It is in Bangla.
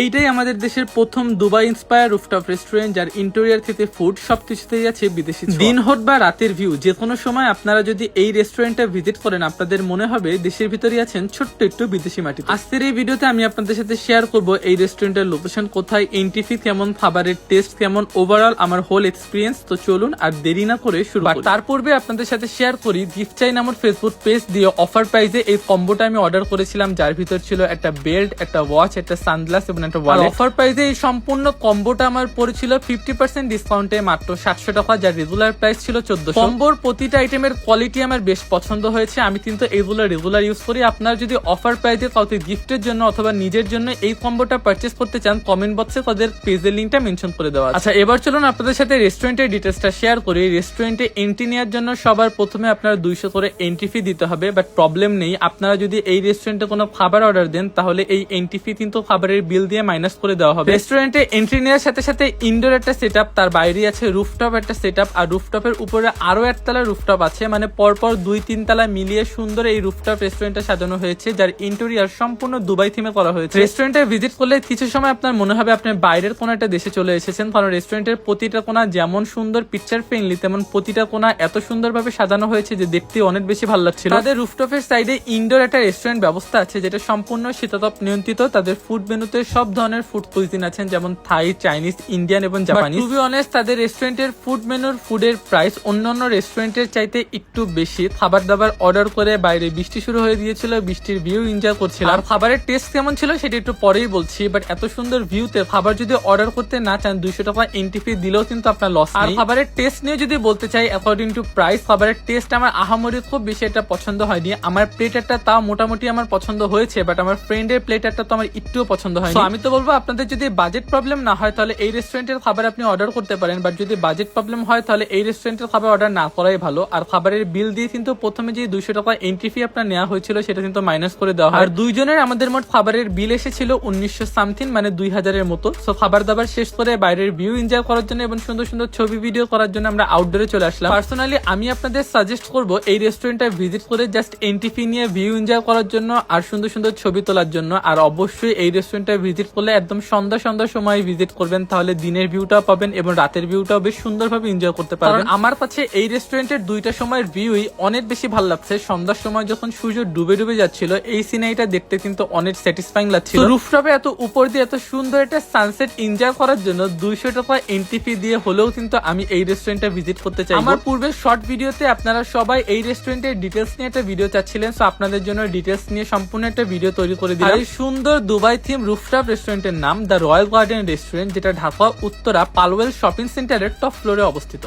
এইটাই আমাদের দেশের প্রথম দুবাই ইন্সপায়ার রুফটপ রেস্টুরেন্ট, যার ইন্টেরিয়র থেকে ফুড সবকিছুতেই আছে বিদেশি ছোঁয়া। দিন হোক বা রাতের ভিউ, যে কোনো সময় আপনারা যদি এই রেস্টুরেন্টটা ভিজিট করেন আপনাদের মনে হবে দেশের ভিতরেই আছেন ছোট্ট একটু বিদেশি মাটি। আজকের এই ভিডিওতে আমি আপনাদের সাথে শেয়ার করব এই রেস্টুরেন্টের লোকেশন কোথায়, এন্ট্রি ফি কেমন, খাবারের টেস্ট কেমন, ওভারঅল আমার হোল এক্সপিরিয়েন্স। তো চলুন আর দেরি না করে শুরু করি। তার পূর্বে আপনাদের সাথে শেয়ার করি গিফট চাই নামের ফেসবুক পেজ দিয়ে অফার প্রাইসে এই কম্বোটা আমি অর্ডার করেছিলাম, যার ভিতর ছিল একটা বেল্ট, একটা ওয়াচ, একটা সানগ্লাস এবং একটা ওয়ালেট। অফার প্রাইসে এই সম্পূর্ণ কম্বোটা আমার পড়েছিল 50% ডিসকাউন্টে মাত্র 700 টাকা, যার রেগুলার প্রাইস ছিল 1400। কম্বোর প্রতিটা আইটেমের কোয়ালিটি আমার বেশ পছন্দ হয়েছে, আমি কিন্তু এইগুলো রেগুলার ইউজ করি। আপনারা যদি অফার প্রাইসে কাউকে গিফটের জন্য অথবা নিজের জন্য এই কম্বোটা পারচেস করতে চান, কমেন্ট বক্সে তাদের পেজের লিঙ্কটা মেনশন করে দেওয়া আছে। আচ্ছা, এবার চলুন আপনাদের সাথে রেস্টুরেন্টের ডিটেলসটা শেয়ার করি। রেস্টুরেন্টে এন্ট্রি নেওয়ার জন্য সবার প্রথমে আপনারা 200 করে এন্ট্রি ফি দিতে হবে, বাট প্রবলেম নেই, আপনারা যদি এই রেস্টুরেন্টে কোনো খাবার অর্ডার দেন তাহলে এই এন্ট্রি ফি কিন্তু খাবারের বিল দিয়ে মাইনাস করে দেওয়া হবে। রেস্টুরেন্টে এন্ট্রি নেওয়ার সাথে সাথে ইনডোর একটা সেটআপ, তার বাইরে আছে রুফটপ একটা সেটআপ, আর রুফটপের উপরে আরো একতলা রুফটপ আছে, মানে পরপর 2-3 তলা মিলিয়ে সুন্দর এই রুফটপ রেস্টুরেন্টটা সাজানো হয়েছে, যার ইন্টেরিয়র সম্পূর্ণ দুবাই থিমে করা হয়েছে। রেস্টুরেন্টে ভিজিট করলে কিছু সময় আপনার মনে হবে আপনি বাইরের কোনো একটা দেশে চলে এসেছেন, কারণ রেস্টুরেন্টের প্রতিটা কোণা যেমন সুন্দর পিকচার ফ্রেন্ডলি, তেমন প্রতিটা কোণা এত সুন্দরভাবে সাজানো হয়েছে যে দেখতে অনেক বেশি ভালো লাগছিল। তাদের রুফটপের সাইডে ইনডোর একটা রেস্টুরেন্ট ব্যবস্থা আছে, যেটা সম্পূর্ণ শীতাতপ নিয়ন্ত্রিত। তাদের ফুড মেনুতে সব ধরনের ফুড কুইজিন আছেন, যেমন থাই, চাইনিজ, ইন্ডিয়ান এবং জাপানি। টু বি অনেস্ট, তাদের রেস্টুরেন্টের ফুড মেনুর ফুডের প্রাইস অন্যান্য রেস্টুরেন্টের চাইতে একটু বেশি। খাবার দাবার অর্ডার করে বাইরে বৃষ্টি শুরু হয়ে দিয়েছিল, বৃষ্টির ভিউ এনজয় করছিলাম। আর খাবারের টেস্ট কেমন ছিল সেটা একটু পরেই বলছি, বাট এত সুন্দর ভিউতে খাবার যদি অর্ডার করতে না চান 200 টাকা এন্ট্রি ফি দিলেও কিন্তু আপনার লস। আর খাবারের টেস্ট নিয়ে যদি বলতে চাই, অ্যাকর্ডিং টু প্রাইস খাবারের টেস্ট আমার আহামরি খুব বেশি একটা পছন্দ হয়নি। আমার প্লেটারটা তাও মোটামুটি আমার পছন্দ হয়েছে, বাট আমার ফ্রেন্ডের প্লেটারটা তো আমার একটুও পছন্দ হয়নি। আমি তো বলবো আপনাদের যদি বাজেট প্রবলেম না হয় তাহলে এই রেস্টুরেন্টের খাবার আপনি অর্ডার করতে পারেন, বাট যদি বাজেট প্রবলেম হয় তাহলে এই রেস্টুরেন্টের খাবার অর্ডার না করাই ভালো। আর খাবারের বিল দিয়ে কিন্তু প্রথমে যে 200 টাকা এন্ট্রি ফি আপনার নেওয়া হয়েছিল সেটা কিন্তু মাইনাস করে দেওয়া হয়। আর দুইজনের আমাদের মোট খাবারের বিল এসেছিল 1900 সামথিং, মানে 2000-এর মতো। সো খাবার দাবার শেষ করে বাইরের ভিউ এনজয় করার জন্য এবং সুন্দর সুন্দর ছবি ভিডিও করার জন্য আমরা আউটডোরে চলে আসলাম। পার্সোনালি আমি আপনাদের সাজেস্ট করবো এই রেস্টুরেন্টটা ভিজিট করে জাস্ট এন্ট্রি ফি নিয়ে ভিউ এনজয় করার জন্য আর সুন্দর সুন্দর ছবি তোলার জন্য। আর অবশ্যই এই রেস্টুরেন্টটা ভিজিট করলে একদম সন্ধ্যার সময় ভিজিট করবেন, তাহলে দিনের ভিউটা পাবেন এবং রাতের ভিউটাও বেশ সুন্দরভাবে এনজয় করতে পারবেন। আমার কাছে এই রেস্টুরেন্টের দুইটা সময়ের ভিউই অনেক বেশি ভালো লাগছে। সন্ধ্যার সময় যখন সূর্য ডুবে ডুবে যাচ্ছিল, এই সিনারিটা দেখতে কিন্তু অনেক স্যাটিসফাইং লাগছিল। রুফটপে এত উপর দিয়ে এত সুন্দর একটা সানসেট এনজয় করার জন্য 200 টাকা এন্ট্রি ফি দিয়ে হলেও কিন্তু আমি এই রেস্টুরেন্টটা ভিজিট করতে চাই। আমার পূর্বের শর্ট ভিডিওতে আপনারা সবাই এই রেস্টুরেন্টের ডিটেলস নিয়ে একটা ভিডিও চাচ্ছিলেন, সো আপনাদের জন্য ডিটেলস নিয়ে সম্পূর্ণ একটা ভিডিও তৈরি করে দিলাম। এই সুন্দর দুবাই থিম রুফটপ রেস্টুরেন্টের নাম দ্য রয়্যাল গার্ডেন রেস্টুরেন্ট, যেটা ঢাকা উত্তরা পালওয়েল শপিং সেন্টারের টপ ফ্লোরে অবস্থিত।